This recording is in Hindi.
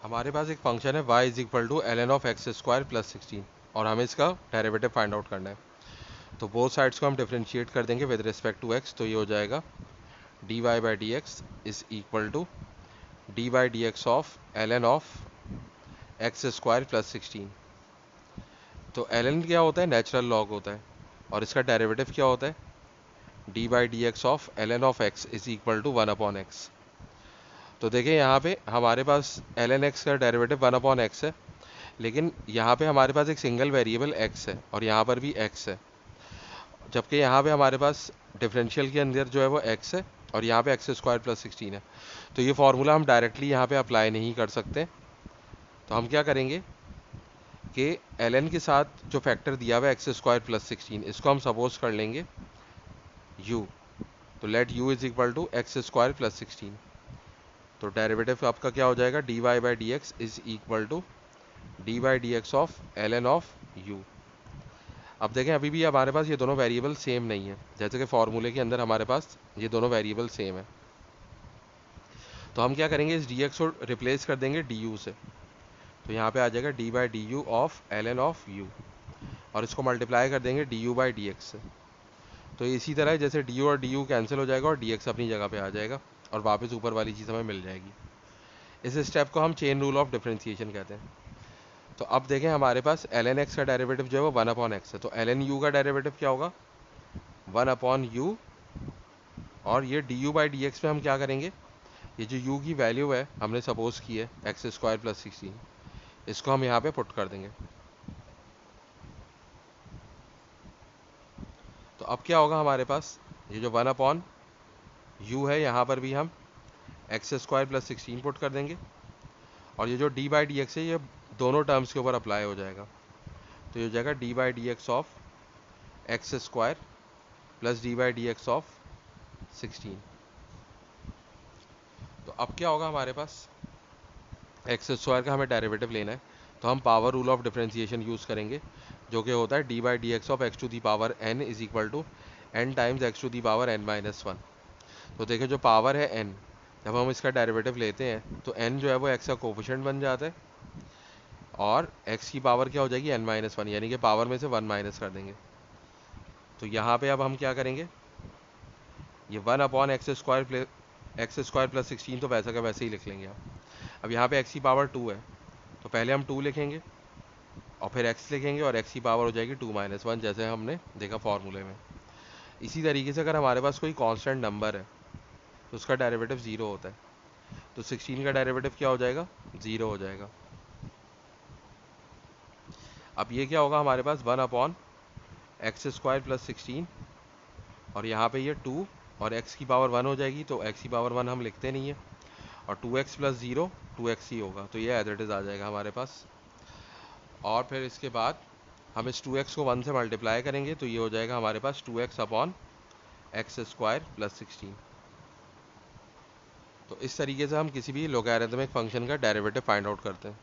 हमारे पास एक फंक्शन है y is equal to l n of x square plus 16 और हमें इसका डेरिवेटिव फाइंड आउट करना है। तो बोथ साइड्स को हम डिफरेंशिएट कर देंगे विद रिस्पेक्ट टू x, तो ये हो जाएगा dy by d x is equal to d by d x of l n of x square plus 16। तो एल एन क्या होता है, नेचुरल लॉग होता है, और इसका डेरिवेटिव क्या होता है, d by d x of l n of x is equal to 1/x। तो देखिए यहाँ पे हमारे पास एल एन एक्स का डेरिवेटिव 1/x है, लेकिन यहाँ पे हमारे पास एक सिंगल वेरिएबल x है और यहाँ पर भी x है, जबकि यहाँ पे हमारे पास डिफरेंशियल के अंदर जो है वो x है और यहाँ पे एक्स स्क्वायर प्लस 16 है। तो ये फार्मूला हम डायरेक्टली यहाँ पे अप्लाई नहीं कर सकते। तो हम क्या करेंगे कि एल एन के साथ जो फैक्टर दिया हुआ है एक्स स्क्वायर प्लस 16, इसको हम सपोज कर लेंगे u। तो let u is equal to x square plus 16। तो डेरिवेटिव आपका क्या हो जाएगा, d y by d x is equal to d by d x of l n of u. अब देखें अभी भी हमारे पास ये दोनों वेरिएबल सेम नहीं है, जैसे कि फॉर्मूले के अंदर हमारे पास ये दोनों वेरिएबल सेम है। तो हम क्या करेंगे, इस डी एक्स को रिप्लेस कर देंगे डी यू से। तो यहाँ पे आ जाएगा d by d u of l n of u, और इसको मल्टीप्लाई कर देंगे d u by d x से। तो इसी तरह जैसे डी यू और डी यू कैंसिल हो जाएगा और डी एक्स अपनी जगह पे आ जाएगा और वापस ऊपर वाली चीज़ हमें मिल जाएगी। इस स्टेप को हम चेन रूल ऑफ डिफरेंशिएशन कहते हैं। तो अब देखें हमारे पास एल एन एक्स का डेरिवेटिव जो है वो 1/x है, तो एल एन यू का डेरिवेटिव क्या होगा, 1/u। और ये D u by d x में हम क्या करेंगे, ये जो u की वैल्यू है हमने सपोज की है एक्स स्क्वायर प्लस 16, इसको हम यहाँ पे पुट कर देंगे। तो अब क्या होगा हमारे पास, ये जो 1/u है यहाँ पर भी हम एक्स स्क्वायर प्लस 16 पुट कर देंगे, और ये जो डी बाई डी एक्स है ये दोनों टर्म्स के ऊपर अप्लाई हो जाएगा। तो ये हो जाएगा d by d x of x square plus D by d x of 16। तो अब क्या होगा हमारे पास, एक्स स्क्वायर का हमें डेरिवेटिव लेना है, तो हम power rule of differentiation use करेंगे, जो कि होता है d by d x of x to the power n is equal to n times x to the power n minus 1। तो देखिए जो पावर है एन, जब हम इसका डेरिवेटिव लेते हैं तो एन जो है वो एक्स का कोफिशिएंट बन जाता है, और एक्स की पावर क्या हो जाएगी एन माइनस 1, यानी कि पावर में से 1 माइनस कर देंगे। तो यहाँ पे अब हम क्या करेंगे, ये 1/x स्क्वायर प्लस 16 तो वैसा का वैसे ही लिख लेंगे आप। अब यहाँ पे x की पावर 2 है, तो पहले हम 2 लिखेंगे और फिर x लिखेंगे और x की पावर हो जाएगी 2 माइनस 1, जैसे हमने देखा फॉर्मूले में। इसी तरीके से अगर हमारे पास कोई कांस्टेंट नंबर है तो उसका डेरिवेटिव 0 होता है, तो 16 का डेरिवेटिव क्या हो जाएगा, 0 हो जाएगा। अब ये क्या होगा हमारे पास, 1/x स्क्वायर प्लस 16, और यहाँ पे ये 2 और x की पावर 1 हो जाएगी, तो x की पावर 1 हम लिखते नहीं है, और 2x प्लस 0 2x ही होगा, तो ये एज इट इज़ आ जाएगा हमारे पास। और फिर इसके बाद हम इस 2x को 1 से मल्टीप्लाई करेंगे, तो ये हो जाएगा हमारे पास 2x upon x square plus 16। तो इस तरीके से हम किसी भी लोगैरिथमिक फंक्शन का डेरिवेटिव फाइंड आउट करते हैं।